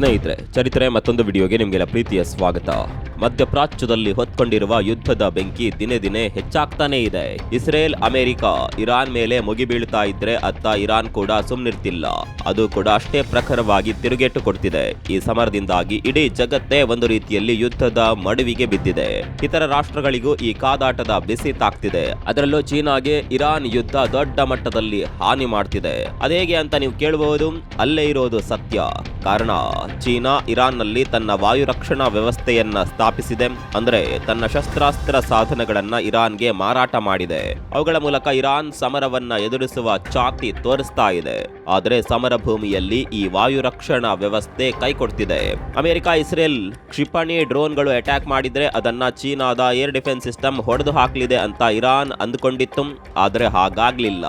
ಸ್ನೇಹಿತರೆ, ಚರಿತ್ರೆ ಮತ್ತೊಂದು ವಿಡಿಯೋಗೆ ನಿಮಗೆಲ್ಲ ಪ್ರೀತಿಯ ಸ್ವಾಗತ. ಮಧ್ಯಪ್ರಾಚ್ಯದಲ್ಲಿ ಹೊತ್ಕೊಂಡಿರುವ ಯುದ್ಧದ ಬೆಂಕಿ ದಿನೇ ದಿನೇ ಹೆಚ್ಚಾಗ್ತಾನೇ ಇದೆ. ಇಸ್ರೇಲ್, ಅಮೆರಿಕ, ಇರಾನ್ ಮೇಲೆ ಮುಗಿಬೀಳ್ತಾ ಇದ್ರೆ ಅತ್ತ ಇರಾನ್ ಕೂಡ ಸುಮ್ನಿರ್ತಿಲ್ಲ. ಅದು ಕೂಡ ಅಷ್ಟೇ ಪ್ರಖರವಾಗಿ ತಿರುಗೇಟು ಕೊಡ್ತಿದೆ. ಈ ಸಮರದಿಂದಾಗಿ ಇಡೀ ಜಗತ್ತೇ ಒಂದು ರೀತಿಯಲ್ಲಿ ಯುದ್ಧದ ಮಡುವಿಗೆ ಬಿದ್ದಿದೆ. ಇತರ ರಾಷ್ಟ್ರಗಳಿಗೂ ಈ ಕಾದಾಟದ ಬಿಸಿ ತಾಕ್ತಿದೆ. ಅದರಲ್ಲೂ ಚೀನಾಗೆ ಇರಾನ್ ಯುದ್ಧ ದೊಡ್ಡ ಮಟ್ಟದಲ್ಲಿ ಹಾನಿ ಮಾಡ್ತಿದೆ. ಅದೇಗೆ ಅಂತ ನೀವು ಕೇಳಬಹುದು. ಅಲ್ಲೇ ಇರೋದು ಸತ್ಯ. ಕಾರಣ, ಚೀನಾ ಇರಾನ್ನಲ್ಲಿ ತನ್ನ ವಾಯು ರಕ್ಷಣಾ ವ್ಯವಸ್ಥೆಯನ್ನ ಸ್ಥಾಪಿಸಿದೆ. ಅಂದ್ರೆ ತನ್ನ ಶಸ್ತ್ರಾಸ್ತ್ರ ಸಾಧನಗಳನ್ನ ಇರಾನ್ಗೆ ಮಾರಾಟ ಮಾಡಿದೆ. ಅವುಗಳ ಮೂಲಕ ಇರಾನ್ ಸಮರವನ್ನ ಎದುರಿಸುವ ಛಾತಿ ತೋರಿಸ್ತಾ ಇದೆ. ಆದರೆ ಸಮರ ಭೂಮಿಯಲ್ಲಿ ಈ ವಾಯು ರಕ್ಷಣಾ ವ್ಯವಸ್ಥೆ ಕೈಕೊಡ್ತಿದೆ. ಅಮೆರಿಕ, ಇಸ್ರೇಲ್ ಕ್ಷಿಪಣಿ ಡ್ರೋನ್ಗಳು ಅಟ್ಯಾಕ್ ಮಾಡಿದ್ರೆ ಅದನ್ನ ಚೀನಾದ ಏರ್ ಡಿಫೆನ್ಸ್ ಸಿಸ್ಟಮ್ ಹೊಡೆದು ಹಾಕಲಿದೆ ಅಂತ ಇರಾನ್ ಅಂದುಕೊಂಡಿತ್ತು. ಆದರೆ ಹಾಗಾಗ್ಲಿಲ್ಲ.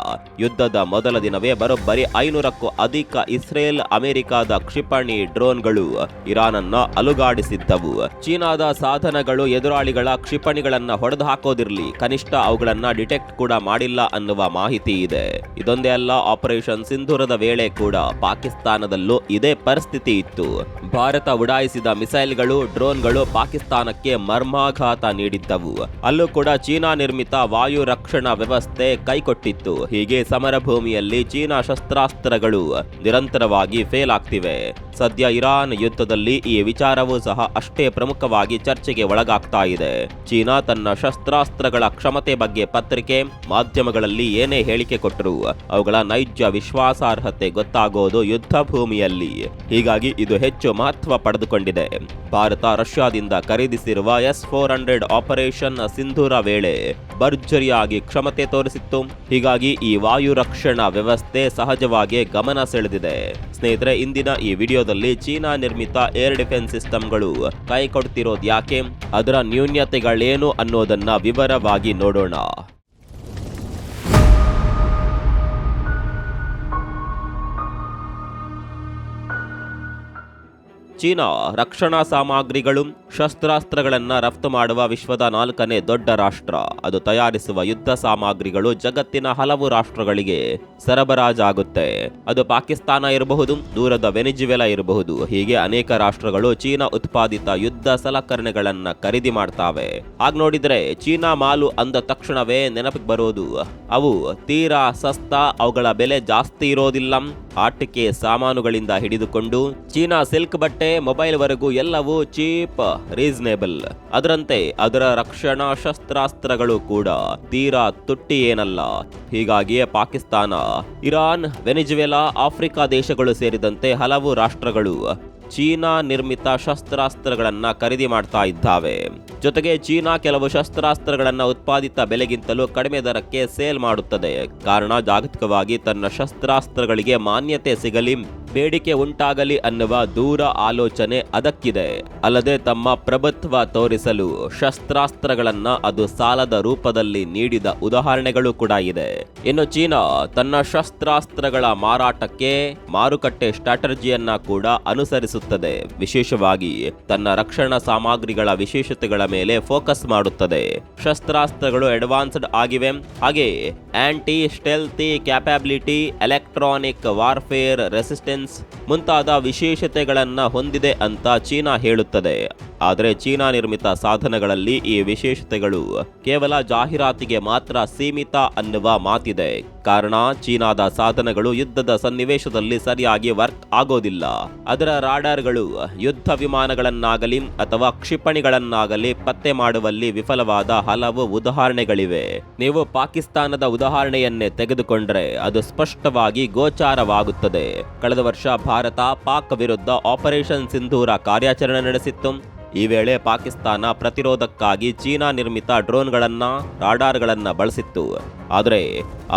ಯುದ್ಧದ ಮೊದಲ ದಿನವೇ ಬರೋಬ್ಬರಿ 500ಕ್ಕೂ ಅಧಿಕ ಇಸ್ರೇಲ್, ಅಮೆರಿಕದ ಕ್ಷಿಪಣಿ ಡ್ರೋನ್ಗಳು ಇರಾನ್ ಅನ್ನ ಅಲುಗಾಡಿಸಿದ್ದವು. ಚೀನಾದ ಸಾಧನಗಳು ಎದುರಾಳಿಗಳ ಕ್ಷಿಪಣಿಗಳನ್ನ ಹೊಡೆದು ಹಾಕೋದಿರ್ಲಿ, ಕನಿಷ್ಠ ಅವುಗಳನ್ನ ಡಿಟೆಕ್ಟ್ ಕೂಡ ಮಾಡಿಲ್ಲ ಅನ್ನುವ ಮಾಹಿತಿ ಇದೆ. ಇದೊಂದೇ ಅಲ್ಲ, ಆಪರೇಷನ್ ಸಿಂಧೂರದ ವೇಳೆ ಕೂಡ ಪಾಕಿಸ್ತಾನದಲ್ಲೂ ಇದೇ ಪರಿಸ್ಥಿತಿ ಇತ್ತು. ಭಾರತ ಉಡಾಯಿಸಿದ ಮಿಸೈಲ್ಗಳು, ಡ್ರೋನ್ಗಳು ಪಾಕಿಸ್ತಾನಕ್ಕೆ ಮರ್ಮಾಘಾತ ನೀಡಿದ್ದವು. ಅಲ್ಲೂ ಕೂಡ ಚೀನಾ ನಿರ್ಮಿತ ವಾಯು ರಕ್ಷಣಾ ವ್ಯವಸ್ಥೆ ಕೈಕೊಟ್ಟಿತ್ತು. ಹೀಗೆ ಸಮರ ಭೂಮಿಯಲ್ಲಿ ಚೀನಾ ಶಸ್ತ್ರಾಸ್ತ್ರಗಳು ನಿರಂತರವಾಗಿ ಫೇಲ್ ಆಗ್ತಿವೆ. ಸದ್ಯ ಇರಾನ್ ಯುದ್ಧದಲ್ಲಿ ಈ ವಿಚಾರವೂ ಸಹ ಅಷ್ಟೇ ಪ್ರಮುಖವಾಗಿ ಚರ್ಚೆಗೆ ಒಳಗಾಗ್ತಾ ಇದೆ. ಚೀನಾ ತನ್ನ ಶಸ್ತ್ರಾಸ್ತ್ರಗಳ ಕ್ಷಮತೆ ಬಗ್ಗೆ ಪತ್ರಿಕೆ, ಮಾಧ್ಯಮಗಳಲ್ಲಿ ಏನೇ ಹೇಳಿಕೆ ಕೊಟ್ಟರು ಅವುಗಳ ನೈಜ ವಿಶ್ವಾಸಾರ್ಹತೆ ಗೊತ್ತಾಗೋದು ಯುದ್ಧ ಭೂಮಿಯಲ್ಲಿ. ಹೀಗಾಗಿ ಇದು ಹೆಚ್ಚು ಮಹತ್ವ ಪಡೆದುಕೊಂಡಿದೆ. ಭಾರತ ರಷ್ಯಾದಿಂದ ಖರೀದಿಸಿರುವ S-400 ಆಪರೇಷನ್ ಸಿಂಧೂರ ವೇಳೆ ಭರ್ಜರಿಯಾಗಿ ಕ್ಷಮತೆ ತೋರಿಸಿತ್ತು. ಹೀಗಾಗಿ ಈ ವಾಯು ರಕ್ಷಣಾ ವ್ಯವಸ್ಥೆ ಸಹಜವಾಗಿ ಗಮನ ಸೆಳೆದಿದೆ. ಸ್ನೇಹಿತರೆ, ಇಂದಿನ ಈ ವಿಡಿಯೋದಲ್ಲಿ ಚೀನಾ ನಿರ್ಮಿತ ಏರ್ ಡಿಫೆನ್ಸ್ ಸಿಸ್ಟಮ್ಗಳು ಕೈ ಕೊಡ್ತಿರೋದು ಯಾಕೆ, ಅದರ ನ್ಯೂನ್ಯತೆಗಳೇನು ಅನ್ನೋದನ್ನ ವಿವರವಾಗಿ ನೋಡೋಣ. ಚೀನಾ ರಕ್ಷಣಾ ಸಾಮಗ್ರಿಗಳು, ಶಸ್ತ್ರಾಸ್ತ್ರಗಳನ್ನ ರಫ್ತು ಮಾಡುವ ವಿಶ್ವದ 4ನೇ ದೊಡ್ಡ ರಾಷ್ಟ್ರ. ಅದು ತಯಾರಿಸುವ ಯುದ್ಧ ಸಾಮಗ್ರಿಗಳು ಜಗತ್ತಿನ ಹಲವು ರಾಷ್ಟ್ರಗಳಿಗೆ ಸರಬರಾಜಾಗುತ್ತೆ. ಅದು ಪಾಕಿಸ್ತಾನ ಇರಬಹುದು, ದೂರದ ವೆನಿಜುವೆಲಾ ಇರಬಹುದು. ಹೀಗೆ ಅನೇಕ ರಾಷ್ಟ್ರಗಳು ಚೀನಾ ಉತ್ಪಾದಿತ ಯುದ್ಧ ಸಲಕರಣೆಗಳನ್ನ ಖರೀದಿ ಮಾಡ್ತಾವೆ. ಹಾಗ ನೋಡಿದ್ರೆ ಚೀನಾ ಮಾಲು ಅಂದ ತಕ್ಷಣವೇ ನೆನಪಿಗೆ ಬರೋದು ಅವು ತೀರಾ ಸಸ್ತಾ, ಅವುಗಳ ಬೆಲೆ ಜಾಸ್ತಿ ಇರೋದಿಲ್ಲ. ಆಟಿಕೆ ಸಾಮಾನುಗಳಿಂದ ಹಿಡಿದುಕೊಂಡು ಚೀನಾ ಸಿಲ್ಕ್ ಬಟ್ಟೆ, ಮೊಬೈಲ್ ವರೆಗೂ ಎಲ್ಲವೂ ಚೀಪ್, ರೀಸನೇಬಲ್. ಅದರಂತೆ ಅದರ ರಕ್ಷಣಾ ಶಸ್ತ್ರಾಸ್ತ್ರಗಳು ಕೂಡ ತೀರಾ ತುಟ್ಟಿ ಏನಲ್ಲ. ಹೀಗಾಗಿಯೇ ಪಾಕಿಸ್ತಾನ, ಇರಾನ್, ವೆನಿಜುವೆಲಾ, ಆಫ್ರಿಕಾ ದೇಶಗಳು ಸೇರಿದಂತೆ ಹಲವು ರಾಷ್ಟ್ರಗಳು ಚೀನಾ ನಿರ್ಮಿತ ಶಸ್ತ್ರಾಸ್ತ್ರಗಳನ್ನ ಖರೀದಿ ಮಾಡ್ತಾ ಇದ್ದಾವೆ. ಜೊತೆಗೆ ಚೀನಾ ಕೆಲವು ಶಸ್ತ್ರಾಸ್ತ್ರಗಳನ್ನ ಉತ್ಪಾದಿತ ಬೆಲೆಗಿಂತಲೂ ಕಡಿಮೆ ದರಕ್ಕೆ ಸೇಲ್ ಮಾಡುತ್ತದೆ. ಕಾರಣ, ಜಾಗತಿಕವಾಗಿ ತನ್ನ ಶಸ್ತ್ರಾಸ್ತ್ರಗಳಿಗೆ ಮಾನ್ಯತೆ ಸಿಗಲಿ, ಬೇಡಿಕೆ ಉಂಟಾಗಲಿ ಅನ್ನುವ ದೂರ ಆಲೋಚನೆ ಅದಕ್ಕಿದೆ. ಅಲ್ಲದೆ ತಮ್ಮ ಪ್ರಭುತ್ವ ತೋರಿಸಲು ಶಸ್ತ್ರಾಸ್ತ್ರಗಳನ್ನ ಅದು ಸಾಲದ ರೂಪದಲ್ಲಿ ನೀಡಿದ ಉದಾಹರಣೆಗಳು ಕೂಡ ಇದೆ. ಇನ್ನು ಚೀನಾ ತನ್ನ ಶಸ್ತ್ರಾಸ್ತ್ರಗಳ ಮಾರಾಟಕ್ಕೆ ಮಾರುಕಟ್ಟೆ ಸ್ಟ್ರಾಟಜಿಯನ್ನ ಕೂಡ ಅನುಸರಿಸುತ್ತದೆ. ವಿಶೇಷವಾಗಿ ತನ್ನ ರಕ್ಷಣಾ ಸಾಮಗ್ರಿಗಳ ವಿಶೇಷತೆಗಳ ಮೇಲೆ ಫೋಕಸ್ ಮಾಡುತ್ತದೆ. ಶಸ್ತ್ರಾಸ್ತ್ರಗಳು ಅಡ್ವಾನ್ಸ್ಡ್ ಆಗಿವೆ. ಹಾಗೆ anti stealthy capability, electronic warfare resistance ಮುಂತಾದ ವಿಶೇಷತೆಗಳನ್ನ ಹೊಂದಿದೆ ಅಂತ ಚೀನಾ ಹೇಳುತ್ತದೆ. ಆದರೆ ಚೀನಾ ನಿರ್ಮಿತ ಸಾಧನಗಳಲ್ಲಿ ಈ ವಿಶೇಷತೆಗಳು ಕೇವಲ ಜಾಹೀರಾತಿಗೆ ಮಾತ್ರ ಸೀಮಿತ ಅನ್ನುವ ಮಾತಿದೆ. ಕಾರಣ, ಚೀನಾದ ಸಾಧನಗಳು ಯುದ್ಧದ ಸನ್ನಿವೇಶದಲ್ಲಿ ಸರಿಯಾಗಿ ವರ್ಕ್ ಆಗೋದಿಲ್ಲ. ಅದರ ರಾಡಾರ್ಗಳು ಯುದ್ಧ ವಿಮಾನಗಳನ್ನಾಗಲಿ ಅಥವಾ ಕ್ಷಿಪಣಿಗಳನ್ನಾಗಲಿ ಪತ್ತೆ ಮಾಡುವಲ್ಲಿ ವಿಫಲವಾದ ಹಲವು ಉದಾಹರಣೆಗಳಿವೆ. ನೀವು ಪಾಕಿಸ್ತಾನದ ಉದಾಹರಣೆಯನ್ನೇ ತೆಗೆದುಕೊಂಡ್ರೆ ಅದು ಸ್ಪಷ್ಟವಾಗಿ ಗೋಚಾರವಾಗುತ್ತದೆ. ಕಳೆದ ವರ್ಷ ಭಾರತ ಪಾಕ್ ವಿರುದ್ಧ ಆಪರೇಷನ್ ಸಿಂಧೂರ ಕಾರ್ಯಾಚರಣೆ ನಡೆಸಿತ್ತು. ಈ ವೇಳೆ ಪಾಕಿಸ್ತಾನ ಪ್ರತಿರೋಧಕ್ಕಾಗಿ ಚೀನಾ ನಿರ್ಮಿತ ಡ್ರೋನ್ಗಳನ್ನ, ರಾಡಾರ್ಗಳನ್ನ ಬಳಸಿತ್ತು. ಆದರೆ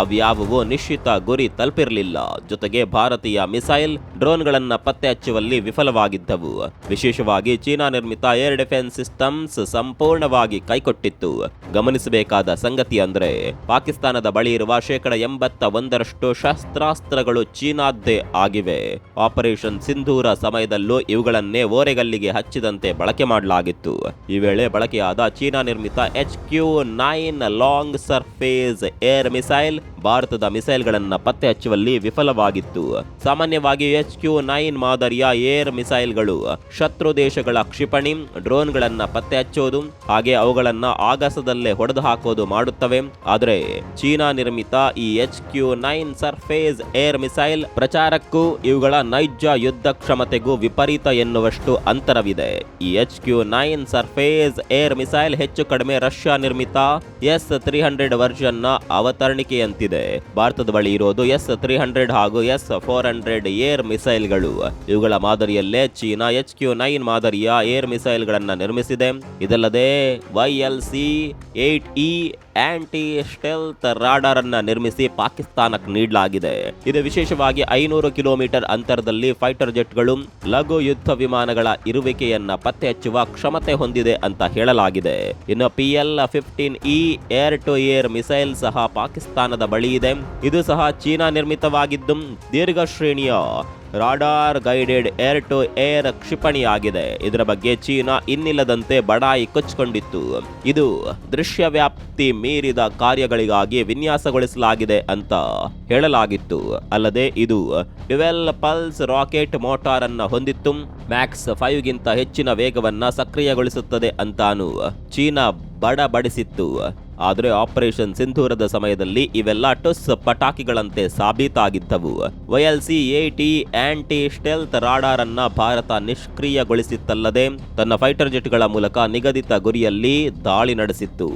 ಅವ್ಯಾವುವು ನಿಶ್ಚಿತ ಗುರಿ ತಲುಪಿರಲಿಲ್ಲ. ಜೊತೆಗೆ ಭಾರತೀಯ ಮಿಸೈಲ್, ಡ್ರೋನ್ಗಳನ್ನ ಪತ್ತೆ ಹಚ್ಚುವಲ್ಲಿ ವಿಫಲವಾಗಿದ್ದವು. ವಿಶೇಷವಾಗಿ ಚೀನಾ ನಿರ್ಮಿತ ಏರ್ ಡಿಫೆನ್ಸ್ ಸಿಸ್ಟಮ್ಸ್ ಸಂಪೂರ್ಣವಾಗಿ ಕೈಕೊಟ್ಟಿತ್ತು. ಗಮನಿಸಬೇಕಾದ ಸಂಗತಿ ಅಂದ್ರೆ, ಪಾಕಿಸ್ತಾನದ ಬಳಿ ಇರುವ 81% ಶಸ್ತ್ರಾಸ್ತ್ರಗಳು ಚೀನಾದ್ದೇ ಆಗಿವೆ. ಆಪರೇಷನ್ ಸಿಂಧೂರ ಸಮಯದಲ್ಲೂ ಇವುಗಳನ್ನೇ ಓರೆಗಲ್ಲಿಗೆ ಹಚ್ಚಿದಂತೆ ಬಳಕೆ ಮಾಡಲಾಗಿತ್ತು. ಈ ವೇಳೆ ಬಳಕೆಯಾದ ಚೀನಾ ನಿರ್ಮಿತ HQ-9 long surface air missile ಭಾರತದ ಮಿಸೈಲ್ಗಳನ್ನ ಪತ್ತೆ ಹಚ್ಚುವಲ್ಲಿ ವಿಫಲವಾಗಿತ್ತು. ಸಾಮಾನ್ಯವಾಗಿ HQ-9 ಮಾದರಿಯ ಏರ್ ಮಿಸೈಲ್ಗಳು ಶತ್ರು ದೇಶಗಳ ಕ್ಷಿಪಣಿ ಡ್ರೋನ್ಗಳನ್ನ ಪತ್ತೆ ಹಚ್ಚೋದು ಹಾಗೆ ಅವುಗಳನ್ನ ಆಗಸದಲ್ಲೇ ಹೊಡೆದು ಹಾಕೋದು ಮಾಡುತ್ತವೆ. ಆದರೆ ಚೀನಾ ನಿರ್ಮಿತ ಈ HQ-9 ಸರ್ಫೇಸ್ ಏರ್ ಮಿಸೈಲ್ ಪ್ರಚಾರಕ್ಕೂ ಇವುಗಳ ನೈಜ ಯುದ್ಧ ಕ್ಷಮತೆಗೂ ವಿಪರೀತ ಎನ್ನುವಷ್ಟು ಅಂತರವಿದೆ. ಈ HQ-9 ಸರ್ಫೇಸ್ ಏರ್ ಮಿಸೈಲ್ ಹೆಚ್ಚು ಕಡಿಮೆ ರಷ್ಯಾ ನಿರ್ಮಿತ S-300 ವರ್ಷನ್ ನ ಅವತರಣಿಕೆಯಂತಿದೆ. ಭಾರತದ ಬಳಿ ಇರೋದು S-300 ಹಾಗೂ S-400 ಏರ್ ಮಿಸೈಲ್ಗಳು. ಇವುಗಳ ಮಾದರಿಯಲ್ಲೇ ಚೀನಾ HQ-9 ಮಾದರಿಯ ಏರ್ ಮಿಸೈಲ್ಗಳನ್ನ ನಿರ್ಮಿಸಿದೆ. ಇದಲ್ಲದೆ YLC-8E ಆಂಟಿ ಸ್ಟೆಲ್ತ್ ರಾಡಾರ್ ಅನ್ನ ನಿರ್ಮಿಸಿ ಪಾಕಿಸ್ತಾನಕ್ಕೆ ನೀಡಲಾಗಿದೆ. ಇದು ವಿಶೇಷವಾಗಿ 500 ಕಿಲೋಮೀಟರ್ ಅಂತರದಲ್ಲಿ ಫೈಟರ್ ಜೆಟ್ಗಳು ಲಘು ಯುದ್ಧ ವಿಮಾನಗಳ ಇರುವಿಕೆಯನ್ನ ಪತ್ತೆ ಹಚ್ಚುವ ಕ್ಷಮತೆ ಹೊಂದಿದೆ ಅಂತ ಹೇಳಲಾಗಿದೆ. ಇನ್ನು PL-15E air to air missile ಸಹ ಪಾಕಿಸ್ತಾನದ ಬಳಿ ಇದೆ. ಇದು ಸಹ ಚೀನಾ ನಿರ್ಮಿತವಾಗಿದ್ದು ದೀರ್ಘ ಶ್ರೇಣಿಯ radar guided air to air ಕ್ಷಿಪಣಿಯಾಗಿದೆ. ಇದರ ಬಗ್ಗೆ ಚೀನಾ ಇನ್ನಿಲ್ಲದಂತೆ ಬಡಾಯಿ ಕೊಚ್ಚಿಕೊಂಡಿತ್ತು. ಇದು ದೃಶ್ಯ ವ್ಯಾಪ್ತಿ ಮೀರಿದ ಕಾರ್ಯಗಳಿಗಾಗಿ ವಿನ್ಯಾಸಗೊಳಿಸಲಾಗಿದೆ ಅಂತ ಹೇಳಲಾಗಿತ್ತು. ಅಲ್ಲದೆ ಇದು ಡ್ಯುವೆಲ್ ಪಲ್ಸ್ ರಾಕೆಟ್ ಮೋಟಾರ್ ಅನ್ನ ಹೊಂದಿತ್ತು. ಮ್ಯಾಕ್ಸ್ 5 ಗಿಂತ ಹೆಚ್ಚಿನ ವೇಗವನ್ನ ಸಕ್ರಿಯಗೊಳಿಸುತ್ತದೆ ಅಂತಾನು ಚೀನಾ ಬಡಬಡಿಸಿತ್ತು. ಆದರೆ ಆಪರೇಷನ್ ಸಿಂಧೂರದ ಸಮಯದಲ್ಲಿ ಇವೆಲ್ಲ ಟುಸ್ ಪಟಾಕಿಗಳಂತೆ ಸಾಬೀತಾಗಿದ್ದವು. YLC-8E ಆಂಟಿ ಸ್ಟೆಲ್ತ್ ರಾಡಾರ್ ಅನ್ನ ಭಾರತ ನಿಷ್ಕ್ರಿಯಗೊಳಿಸಿತ್ತಲ್ಲದೆ ತನ್ನ ಫೈಟರ್ ಜೆಟ್ಗಳ ಮೂಲಕ ನಿಗದಿತ ಗುರಿಯಲ್ಲಿ ದಾಳಿ ನಡೆಸಿತ್ತು.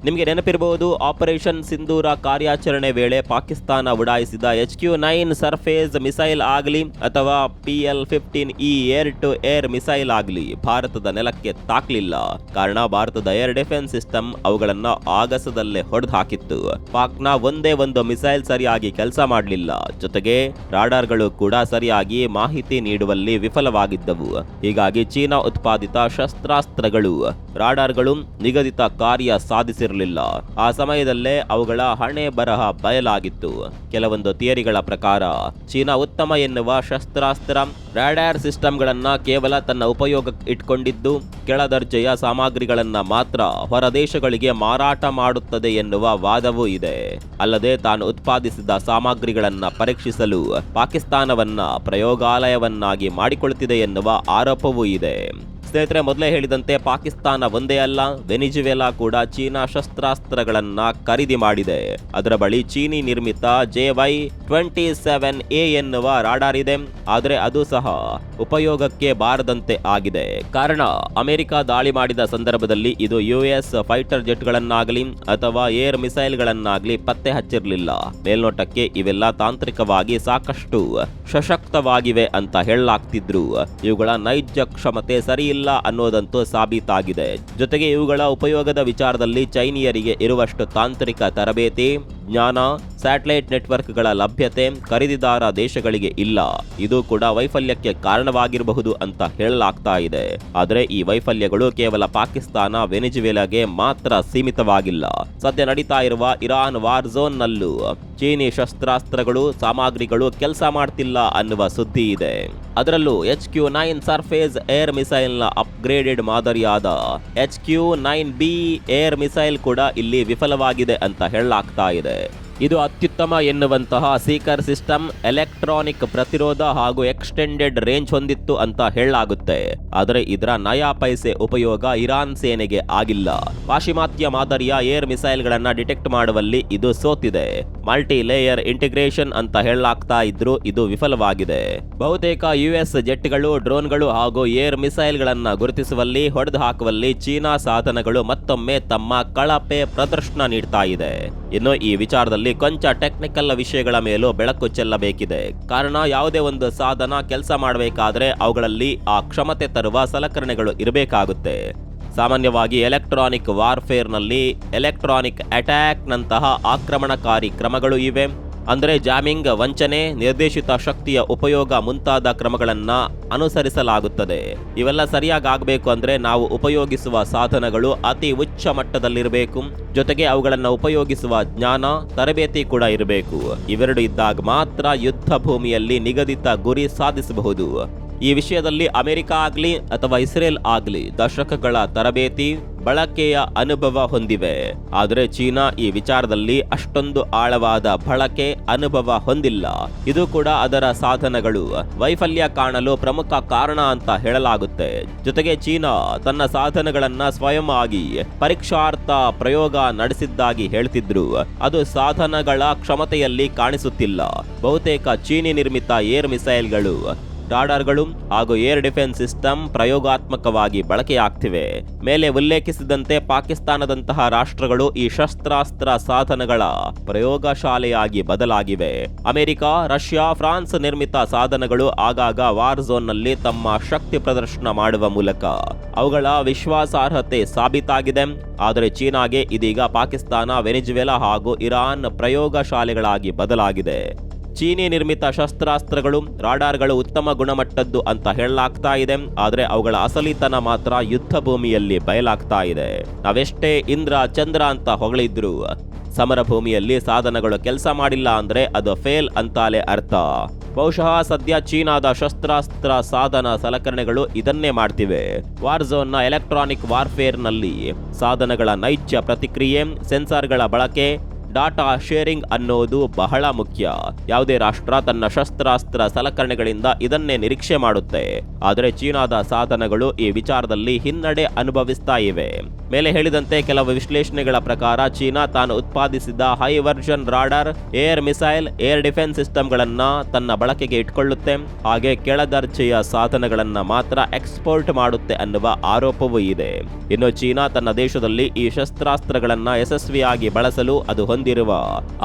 ನಿಮಗೆ ನೆನಪಿರಬಹುದು, ಆಪರೇಷನ್ ಸಿಂಧೂರ ಕಾರ್ಯಾಚರಣೆ ವೇಳೆ ಪಾಕಿಸ್ತಾನ ಉಡಾಯಿಸಿದ HQ-9 ಸರ್ಫೇಸ್ ಮಿಸೈಲ್ ಆಗಲಿ ಅಥವಾ PL-15E air to air missile ಆಗಲಿ ಭಾರತದ ನೆಲಕ್ಕೆ ತಾಕ್ಲಿಲ್ಲ. ಕಾರಣ ಭಾರತದ ಏರ್ ಡಿಫೆನ್ಸ್ ಸಿಸ್ಟಮ್ ಅವುಗಳನ್ನ ಆಗಸದಲ್ಲೇ ಹೊಡೆದು ಹಾಕಿತ್ತು. ಪಾಕ್ನ ಒಂದೇ ಒಂದು ಮಿಸೈಲ್ ಸರಿಯಾಗಿ ಕೆಲಸ ಮಾಡಲಿಲ್ಲ. ಜೊತೆಗೆ ರಾಡಾರ್ಗಳು ಕೂಡ ಸರಿಯಾಗಿ ಮಾಹಿತಿ ನೀಡುವಲ್ಲಿ ವಿಫಲವಾಗಿದ್ದವು. ಹೀಗಾಗಿ ಚೀನಾ ಉತ್ಪಾದಿತ ಶಸ್ತ್ರಾಸ್ತ್ರಗಳು ರಾಡಾರ್ಗಳು ನಿಗದಿತ ಕಾರ್ಯ ಸಾಧಿಸಿರಲಿಲ್ಲ. ಆ ಸಮಯದಲ್ಲೇ ಅವುಗಳ ಹಣೆ ಬರಹ ಬಯಲಾಗಿತ್ತು. ಕೆಲವೊಂದು ಥಿಯರಿಗಳ ಪ್ರಕಾರ ಚೀನಾ ಉತ್ತಮ ಎನ್ನುವ ಶಸ್ತ್ರಾಸ್ತ್ರ ರಾಡಾರ್ ಸಿಸ್ಟಮ್ಗಳನ್ನ ಕೇವಲ ತನ್ನ ಉಪಯೋಗಕ್ಕೆ ಇಟ್ಕೊಂಡಿದ್ದು ಕೆಳ ದರ್ಜೆಯ ಸಾಮಗ್ರಿಗಳನ್ನ ಮಾತ್ರ ಹೊರದೇಶಗಳಿಗೆ ಮಾರಾಟ ಮಾಡುತ್ತದೆ ಎನ್ನುವ ವಾದವೂ ಇದೆ. ಅಲ್ಲದೆ ತಾನು ಉತ್ಪಾದಿಸಿದ ಸಾಮಗ್ರಿಗಳನ್ನ ಪರೀಕ್ಷಿಸಲು ಪಾಕಿಸ್ತಾನವನ್ನ ಪ್ರಯೋಗಾಲಯವನ್ನಾಗಿ ಮಾಡಿಕೊಳ್ಳುತ್ತಿದೆ ಎನ್ನುವ ಆರೋಪವೂ ಇದೆ. ಸ್ನೇಹಿತರೆ, ಮೊದಲೇ ಹೇಳಿದಂತೆ ಪಾಕಿಸ್ತಾನ ಒಂದೇ ಅಲ್ಲ, ವೆನಿಜುವೆಲಾ ಕೂಡ ಚೀನಾ ಶಸ್ತ್ರಾಸ್ತ್ರಗಳನ್ನ ಖರೀದಿ ಮಾಡಿದೆ. ಅದರ ಬಳಿ ಚೀನಿ ನಿರ್ಮಿತ JY-27A ಎನ್ನುವ ರಾಡಾರ್ ಇದೆ. ಆದರೆ ಅದು ಸಹ ಉಪಯೋಗಕ್ಕೆ ಬಾರದಂತೆ ಆಗಿದೆ. ಕಾರಣ ಅಮೆರಿಕ ದಾಳಿ ಮಾಡಿದ ಸಂದರ್ಭದಲ್ಲಿ ಇದು US ಫೈಟರ್ ಜೆಟ್ಗಳನ್ನಾಗಲಿ ಅಥವಾ ಏರ್ ಮಿಸೈಲ್ಗಳನ್ನಾಗಲಿ ಪತ್ತೆ ಹಚ್ಚಿರಲಿಲ್ಲ. ಮೇಲ್ನೋಟಕ್ಕೆ ಇವೆಲ್ಲ ತಾಂತ್ರಿಕವಾಗಿ ಸಾಕಷ್ಟು ಸಶಕ್ತವಾಗಿವೆ ಅಂತ ಹೇಳಲಾಗ್ತಿದ್ರು. ಇವುಗಳ ನೈಜ ಕ್ಷಮತೆ ಸರಿಯಿಲ್ಲ ಅನ್ನೋದಂತೂ ಸಾಬೀತಾಗಿದೆ. ಜೊತೆಗೆ ಇವುಗಳ ಉಪಯೋಗದ ವಿಚಾರದಲ್ಲಿ ಚೈನೀಯರಿಗೆ ಇರುವಷ್ಟು ತಾಂತ್ರಿಕ ತರಬೇತಿ, ಜ್ಞಾನ, ಸ್ಯಾಟಲೈಟ್ ನೆಟ್ವರ್ಕ್ಗಳ ಲಭ್ಯತೆ ಖರೀದಿದಾರ ದೇಶಗಳಿಗೆ ಇಲ್ಲ. ಇದು ಕೂಡ ವೈಫಲ್ಯಕ್ಕೆ ಕಾರಣವಾಗಿರಬಹುದು ಅಂತ ಹೇಳಲಾಗ್ತಾ ಇದೆ. ಆದರೆ ಈ ವೈಫಲ್ಯಗಳು ಕೇವಲ ಪಾಕಿಸ್ತಾನ, ವೆನಿಜುವೆಲಾಗೆ ಮಾತ್ರ ಸೀಮಿತವಾಗಿಲ್ಲ. ಸದ್ಯ ನಡೀತಾ ಇರುವ ಇರಾನ್ ವಾರ್ ಝೋನ್ ನಲ್ಲೂ ಚೀನಿ ಶಸ್ತ್ರಾಸ್ತ್ರಗಳು ಸಾಮಗ್ರಿಗಳು ಕೆಲಸ ಮಾಡ್ತಿಲ್ಲ ಅನ್ನುವ ಸುದ್ದಿ ಇದೆ. ಅದರಲ್ಲೂ HQ-9 ಸರ್ಫೇಸ್ ಏರ್ ಮಿಸೈಲ್ನ ಅಪ್ಗ್ರೇಡೆಡ್ ಮಾದರಿಯಾದ HQ-9B ಏರ್ ಮಿಸೈಲ್ ಕೂಡ ಇಲ್ಲಿ ವಿಫಲವಾಗಿದೆ ಅಂತ ಹೇಳಲಾಗ್ತಾ ಇದೆ. ಇದು ಅತ್ಯುತ್ತಮ ಎನ್ನುವಂತಹ ಸೀಕರ್ ಸಿಸ್ಟಮ್, ಎಲೆಕ್ಟ್ರಾನಿಕ್ ಪ್ರತಿರೋಧ ಹಾಗೂ ಎಕ್ಸ್ಟೆಂಡೆಡ್ ರೇಂಜ್ ಹೊಂದಿತ್ತು ಅಂತ ಹೇಳಲಾಗುತ್ತೆ. ಆದರೆ ಇದರ ನಯಾ ಪೈಸೆ ಉಪಯೋಗ ಇರಾನ್ ಸೇನೆಗೆ ಆಗಿಲ್ಲ. ಪಾಶ್ಚಿಮಾತ್ಯ ಮಾದರಿಯ ಏರ್ ಮಿಸೈಲ್ಗಳನ್ನ ಡಿಟೆಕ್ಟ್ ಮಾಡುವಲ್ಲಿ ಇದು ಸೋತಿದೆ. ಮಲ್ಟಿ ಲೇಯರ್ ಇಂಟಿಗ್ರೇಷನ್ ಅಂತ ಹೇಳಲಾಗ್ತಾ ಇದ್ರು ಇದು ವಿಫಲವಾಗಿದೆ. ಬಹುತೇಕ US ಜೆಟ್ಗಳು, ಡ್ರೋನ್ಗಳು ಹಾಗೂ ಏರ್ ಮಿಸೈಲ್ಗಳನ್ನ ಗುರುತಿಸುವಲ್ಲಿ, ಹೊಡೆದು ಹಾಕುವಲ್ಲಿ ಚೀನಾ ಸಾಧನಗಳು ಮತ್ತೊಮ್ಮೆ ತಮ್ಮ ಕಳಪೆ ಪ್ರದರ್ಶನ ನೀಡ್ತಾ ಇದೆ. ಇನ್ನು ಈ ವಿಚಾರದಲ್ಲಿ ಕೊಂಚ ಟೆಕ್ನಿಕಲ್ ವಿಷಯಗಳ ಮೇಲೂ ಬೆಳಕು ಚೆಲ್ಲಬೇಕಿದೆ. ಕಾರಣ ಯಾವುದೇ ಒಂದು ಸಾಧನ ಕೆಲಸ ಮಾಡಬೇಕಾದ್ರೆ ಅವುಗಳಲ್ಲಿ ಆ ಕ್ಷಮತೆ ತರುವ ಸಲಕರಣೆಗಳು ಇರಬೇಕಾಗುತ್ತೆ. ಸಾಮಾನ್ಯವಾಗಿ ಎಲೆಕ್ಟ್ರಾನಿಕ್ ವಾರ್ಫೇರ್ ನಲ್ಲಿ ಎಲೆಕ್ಟ್ರಾನಿಕ್ ಅಟ್ಯಾಕ್ ನಂತಹ ಆಕ್ರಮಣಕಾರಿ ಕ್ರಮಗಳು ಇವೆ. ಅಂದರೆ ಜಾಮಿಂಗ್, ವಂಚನೆ, ನಿರ್ದೇಶಿತ ಶಕ್ತಿಯ ಉಪಯೋಗ ಮುಂತಾದ ಕ್ರಮಗಳನ್ನ ಅನುಸರಿಸಲಾಗುತ್ತದೆ. ಇವೆಲ್ಲ ಸರಿಯಾಗಿ ಆಗಬೇಕು ಅಂದ್ರೆ ನಾವು ಉಪಯೋಗಿಸುವ ಸಾಧನಗಳು ಅತಿ ಉಚ್ಚ ಮಟ್ಟದಲ್ಲಿರಬೇಕು. ಜೊತೆಗೆ ಅವುಗಳನ್ನು ಉಪಯೋಗಿಸುವ ಜ್ಞಾನ, ತರಬೇತಿ ಕೂಡ ಇರಬೇಕು. ಇವೆರಡು ಇದ್ದಾಗ ಮಾತ್ರ ಯುದ್ಧ ಭೂಮಿಯಲ್ಲಿ ನಿಗದಿತ ಗುರಿ ಸಾಧಿಸಬಹುದು. ಈ ವಿಷಯದಲ್ಲಿ ಅಮೆರಿಕ ಆಗಲಿ ಅಥವಾ ಇಸ್ರೇಲ್ ಆಗಲಿ ದಶಕಗಳ ತರಬೇತಿ, ಬಳಕೆಯ ಅನುಭವ ಹೊಂದಿವೆ. ಆದರೆ ಚೀನಾ ಈ ವಿಚಾರದಲ್ಲಿ ಅಷ್ಟೊಂದು ಆಳವಾದ ಬಳಕೆ ಅನುಭವ ಹೊಂದಿಲ್ಲ. ಇದು ಕೂಡ ಅದರ ಸಾಧನಗಳು ವೈಫಲ್ಯ ಕಾಣಲು ಪ್ರಮುಖ ಕಾರಣ ಅಂತ ಹೇಳಲಾಗುತ್ತೆ. ಜೊತೆಗೆ ಚೀನಾ ತನ್ನ ಸಾಧನಗಳನ್ನ ಸ್ವಯಂ ಆಗಿ ಪರೀಕ್ಷಾರ್ಥ ಪ್ರಯೋಗ ನಡೆಸಿದ್ದಾಗಿ ಹೇಳ್ತಿದ್ರು. ಅದು ಸಾಧನಗಳ ಕ್ಷಮತೆಯಲ್ಲಿ ಕಾಣಿಸುತ್ತಿಲ್ಲ. ಬಹುತೇಕ ಚೀನಿ ನಿರ್ಮಿತ ಏರ್ ಮಿಸೈಲ್ಗಳು, ರಾಡಾರ್ಗಳು ಹಾಗೂ ಏರ್ ಡಿಫೆನ್ಸ್ ಸಿಸ್ಟಮ್ ಪ್ರಯೋಗಾತ್ಮಕವಾಗಿ ಬಳಕೆಯಾಗ್ತಿವೆ. ಮೇಲೆ ಉಲ್ಲೇಖಿಸಿದಂತೆ ಪಾಕಿಸ್ತಾನದಂತಹ ರಾಷ್ಟ್ರಗಳು ಈ ಶಸ್ತ್ರಾಸ್ತ್ರ ಸಾಧನಗಳ ಪ್ರಯೋಗಶಾಲೆಯಾಗಿ ಬದಲಾಗಿವೆ. ಅಮೆರಿಕ, ರಷ್ಯಾ, ಫ್ರಾನ್ಸ್ ನಿರ್ಮಿತ ಸಾಧನಗಳು ಆಗಾಗ ವಾರ್ ಝೋನ್ನಲ್ಲಿ ತಮ್ಮ ಶಕ್ತಿ ಪ್ರದರ್ಶನ ಮಾಡುವ ಮೂಲಕ ಅವುಗಳ ವಿಶ್ವಾಸಾರ್ಹತೆ ಸಾಬೀತಾಗಿದೆ. ಆದರೆ ಚೀನಾಗೆ ಇದೀಗ ಪಾಕಿಸ್ತಾನ, ವೆನಿಜುವೆಲಾ ಹಾಗೂ ಇರಾನ್ ಪ್ರಯೋಗಶಾಲೆಗಳಾಗಿ ಬದಲಾಗಿದೆ. ಚೀನಿ ನಿರ್ಮಿತ ಶಸ್ತ್ರಾಸ್ತ್ರಗಳು, ರಾಡಾರ್ಗಳು ಉತ್ತಮ ಗುಣಮಟ್ಟದ್ದು ಅಂತ ಹೇಳಲಾಗ್ತಾ ಇದೆ. ಆದರೆ ಅವುಗಳ ಅಸಲಿತನ ಮಾತ್ರ ಯುದ್ಧ ಭೂಮಿಯಲ್ಲಿ ಬಯಲಾಗ್ತಾ ಇದೆ. ನಾವೆಷ್ಟೇ ಇಂದ್ರ, ಚಂದ್ರ ಅಂತ ಹೊಗಳಿದ್ರು ಸಮರ ಭೂಮಿಯಲ್ಲಿ ಸಾಧನಗಳು ಕೆಲಸ ಮಾಡಿಲ್ಲ ಅಂದ್ರೆ ಅದು ಫೇಲ್ ಅಂತಾಲೆ ಅರ್ಥ. ಬಹುಶಃ ಸದ್ಯ ಚೀನಾದ ಶಸ್ತ್ರಾಸ್ತ್ರ ಸಾಧನ ಸಲಕರಣೆಗಳು ಇದನ್ನೇ ಮಾಡ್ತಿವೆ. ವಾರ್ ಝೋನ್ನ ಎಲೆಕ್ಟ್ರಾನಿಕ್ ವಾರ್ಫೇರ್ ನಲ್ಲಿ ಸಾಧನಗಳ ನೈಜ ಪ್ರತಿಕ್ರಿಯೆ, ಸೆನ್ಸಾರ್ಗಳ ಬಳಕೆ, ಡಾಟಾ ಶೇರಿಂಗ್ ಅನ್ನೋದು ಬಹಳ ಮುಖ್ಯ. ಯಾವುದೇ ರಾಷ್ಟ್ರ ತನ್ನ ಶಸ್ತ್ರಾಸ್ತ್ರ ಸಲಕರಣೆಗಳಿಂದ ಇದನ್ನೇ ನಿರೀಕ್ಷೆ ಮಾಡುತ್ತೆ. ಆದರೆ ಚೀನಾದ ಸಾಧನಗಳು ಈ ವಿಚಾರದಲ್ಲಿ ಹಿನ್ನಡೆ ಅನುಭವಿಸ್ತಾ ಇವೆ. ಮೇಲೆ ಹೇಳಿದಂತೆ ಕೆಲವು ವಿಶ್ಲೇಷಣೆಗಳ ಪ್ರಕಾರ ಚೀನಾ ತಾನು ಉತ್ಪಾದಿಸಿದ high version radar, air missile, air defence ಸಿಸ್ಟಮ್ಗಳನ್ನ ತನ್ನ ಬಳಕೆಗೆ ಇಟ್ಕೊಳ್ಳುತ್ತೆ. ಹಾಗೆ ಕೆಳದರ್ಜೆಯ ಸಾಧನಗಳನ್ನ ಮಾತ್ರ ಎಕ್ಸ್ಪೋರ್ಟ್ ಮಾಡುತ್ತೆ ಅನ್ನುವ ಆರೋಪವೂ ಇದೆ. ಇನ್ನು ಚೀನಾ ತನ್ನ ದೇಶದಲ್ಲಿ ಈ ಶಸ್ತ್ರಾಸ್ತ್ರಗಳನ್ನ ಯಶಸ್ವಿಯಾಗಿ ಬಳಸಲು ಅದು ಹೊಂದಿರುವ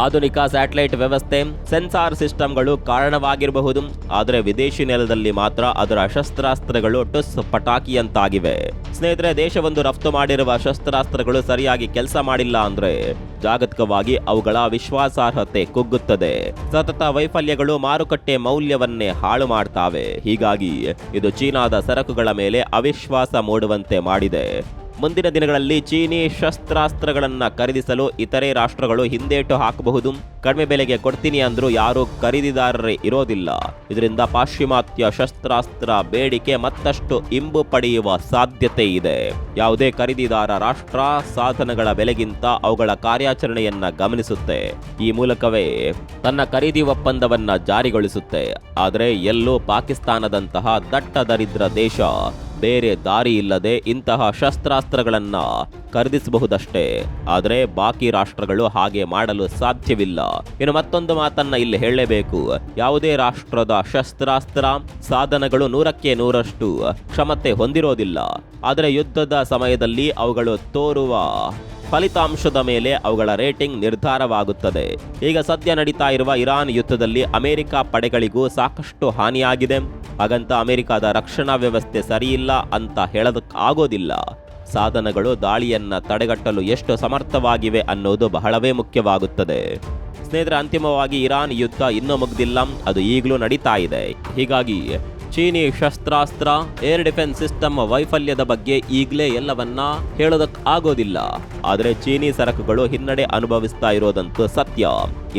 ಆಧುನಿಕ ಸ್ಯಾಟಲೈಟ್ ವ್ಯವಸ್ಥೆ, ಸೆನ್ಸಾರ್ ಸಿಸ್ಟಮ್ಗಳು ಕಾರಣವಾಗಿರಬಹುದು. ಆದರೆ ವಿದೇಶಿ ನೆಲದಲ್ಲಿ ಮಾತ್ರ ಅದರ ಶಸ್ತ್ರಾಸ್ತ್ರಗಳು ಟುಸ್ ಪಟಾಕಿಯಂತಾಗಿವೆ. ಸ್ನೇಹಿತರೆ, ದೇಶವೊಂದು ರಫ್ತು ಮಾಡಿರುವ ಶಸ್ತ್ರಾಸ್ತ್ರಗಳು ಸರಿಯಾಗಿ ಕೆಲಸ ಮಾಡಿಲ್ಲ ಅಂದ್ರೆ ಜಾಗತಿಕವಾಗಿ ಅವುಗಳ ವಿಶ್ವಾಸಾರ್ಹತೆ ಕುಗ್ಗುತ್ತದೆ. ಸತತ ವೈಫಲ್ಯಗಳು ಮಾರುಕಟ್ಟೆ ಮೌಲ್ಯವನ್ನೇ ಹಾಳು ಮಾಡ್ತಾವೆ. ಹೀಗಾಗಿ ಇದು ಚೀನಾದ ಸರಕುಗಳ ಮೇಲೆ ಅವಿಶ್ವಾಸ ಮೂಡುವಂತೆ ಮಾಡಿದೆ. ಮುಂದಿನ ದಿನಗಳಲ್ಲಿ ಚೀನಿ ಶಸ್ತ್ರಾಸ್ತ್ರಗಳನ್ನ ಖರೀದಿಸಲು ಇತರೆ ರಾಷ್ಟ್ರಗಳು ಹಿಂದೇಟು ಹಾಕಬಹುದು. ಕಡಿಮೆ ಬೆಲೆಗೆ ಕೊಡ್ತೀನಿ ಅಂದ್ರೂ ಯಾರು ಖರೀದಿದಾರರೇ ಇರೋದಿಲ್ಲ. ಇದರಿಂದ ಪಾಶ್ಚಿಮಾತ್ಯ ಶಸ್ತ್ರಾಸ್ತ್ರ ಬೇಡಿಕೆ ಮತ್ತಷ್ಟು ಇಂಬು ಪಡೆಯುವ ಸಾಧ್ಯತೆ ಇದೆ. ಯಾವುದೇ ಖರೀದಿದಾರ ರಾಷ್ಟ್ರ ಸಾಧನಗಳ ಬೆಲೆಗಿಂತ ಅವುಗಳ ಕಾರ್ಯಾಚರಣೆಯನ್ನ ಗಮನಿಸುತ್ತೆ. ಈ ಮೂಲಕವೇ ತನ್ನ ಖರೀದಿ ಒಪ್ಪಂದವನ್ನ ಜಾರಿಗೊಳಿಸುತ್ತೆ. ಆದರೆ ಎಲ್ಲೂ ಪಾಕಿಸ್ತಾನದಂತಹ ದಟ್ಟ ದರಿದ್ರ ದೇಶ ಬೇರೆ ದಾರಿ ಇಲ್ಲದೆ ಇಂತಹ ಶಸ್ತ್ರಾಸ್ತ್ರಗಳನ್ನ ಖರೀದಿಸಬಹುದಷ್ಟೇ. ಆದರೆ ಬಾಕಿ ರಾಷ್ಟ್ರಗಳು ಹಾಗೆ ಮಾಡಲು ಸಾಧ್ಯವಿಲ್ಲ. ಇನ್ನು ಮತ್ತೊಂದು ಮಾತನ್ನ ಇಲ್ಲಿ ಹೇಳಲೇಬೇಕು. ಯಾವುದೇ ರಾಷ್ಟ್ರದ ಶಸ್ತ್ರಾಸ್ತ್ರ ಸಾಧನಗಳು 100ಕ್ಕೆ 100ರಷ್ಟು ಕ್ಷಮತೆ ಹೊಂದಿರೋದಿಲ್ಲ. ಆದರೆ ಯುದ್ಧದ ಸಮಯದಲ್ಲಿ ಅವುಗಳು ತೋರುವ ಫಲಿತಾಂಶದ ಮೇಲೆ ಅವುಗಳ ರೇಟಿಂಗ್ ನಿರ್ಧಾರವಾಗುತ್ತದೆ. ಈಗ ಸದ್ಯ ನಡೀತಾ ಇರುವ ಇರಾನ್ ಯುದ್ಧದಲ್ಲಿ ಅಮೆರಿಕ ಪಡೆಗಳಿಗೂ ಸಾಕಷ್ಟು ಹಾನಿಯಾಗಿದೆ. ಹಾಗಂತ ಅಮೆರಿಕದ ರಕ್ಷಣಾ ವ್ಯವಸ್ಥೆ ಸರಿಯಿಲ್ಲ ಅಂತ ಹೇಳೋದಕ್ಕಾಗೋದಿಲ್ಲ. ಸಾಧನಗಳು ದಾಳಿಯನ್ನ ತಡೆಗಟ್ಟಲು ಎಷ್ಟು ಸಮರ್ಥವಾಗಿವೆ ಅನ್ನೋದು ಬಹಳವೇ ಮುಖ್ಯವಾಗುತ್ತದೆ. ಸ್ನೇಹಿತರೆ, ಅಂತಿಮವಾಗಿ ಇರಾನ್ ಯುದ್ಧ ಇನ್ನೂ ಮುಗ್ದಿಲ್ಲ, ಅದು ಈಗಲೂ ನಡೀತಾ ಇದೆ. ಹೀಗಾಗಿ ಚೀನಿ ಶಸ್ತ್ರಾಸ್ತ್ರ, ಏರ್ ಡಿಫೆನ್ಸ್ ಸಿಸ್ಟಮ್ ವೈಫಲ್ಯದ ಬಗ್ಗೆ ಈಗಲೇ ಎಲ್ಲವನ್ನ ಹೇಳೋದಕ್ಕಾಗೋದಿಲ್ಲ. ಆದರೆ ಚೀನಿ ಸರಕುಗಳು ಹಿನ್ನಡೆ ಅನುಭವಿಸ್ತಾ ಇರೋದಂತೂ ಸತ್ಯ.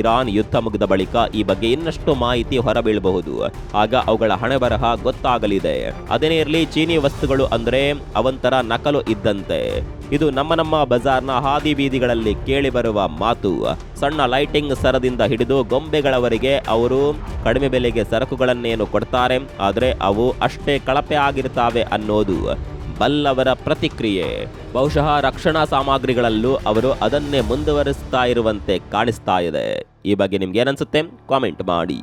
ಇರಾನ್ ಯುದ್ಧ ಮುಗಿದ ಬಳಿಕ ಈ ಬಗ್ಗೆ ಇನ್ನಷ್ಟು ಮಾಹಿತಿ ಹೊರಬೀಳಬಹುದು. ಆಗ ಅವುಗಳ ಹಣೆಬರಹ ಗೊತ್ತಾಗಲಿದೆ. ಅದೇನೇ ಇರಲಿ, ಚೀನಿ ವಸ್ತುಗಳು ಅಂದ್ರೆ ಅವಂತರ ನಕಲು ಇದ್ದಂತೆ. ಇದು ನಮ್ಮ ಬಜಾರ್ನ ಹಾದಿ ಬೀದಿಗಳಲ್ಲಿ ಕೇಳಿ ಬರುವ ಮಾತು. ಸಣ್ಣ ಲೈಟಿಂಗ್ ಸರದಿಂದ ಹಿಡಿದು ಗೊಂಬೆಗಳವರೆಗೆ ಅವರು ಕಡಿಮೆ ಬೆಲೆಗೆ ಸರಕುಗಳನ್ನೇನು ಕೊಡ್ತಾರೆ, ಆದರೆ ಅವು ಅಷ್ಟೇ ಕಳಪೆ ಆಗಿರ್ತಾವೆ ಅನ್ನೋದು ಬಲ್ಲವರ ಪ್ರತಿಕ್ರಿಯೆ. ಬಹುಶಃ ರಕ್ಷಣಾ ಸಾಮಗ್ರಿಗಳಲ್ಲೂ ಅವರು ಅದನ್ನೇ ಮುಂದುವರಿಸ್ತಾ ಇರುವಂತೆ ಕಾಣಿಸ್ತಾ ಇದೆ. ಈ ಬಗ್ಗೆ ನಿಮ್ಗೆ ಏನನ್ಸುತ್ತೆ? ಕಾಮೆಂಟ್ ಮಾಡಿ.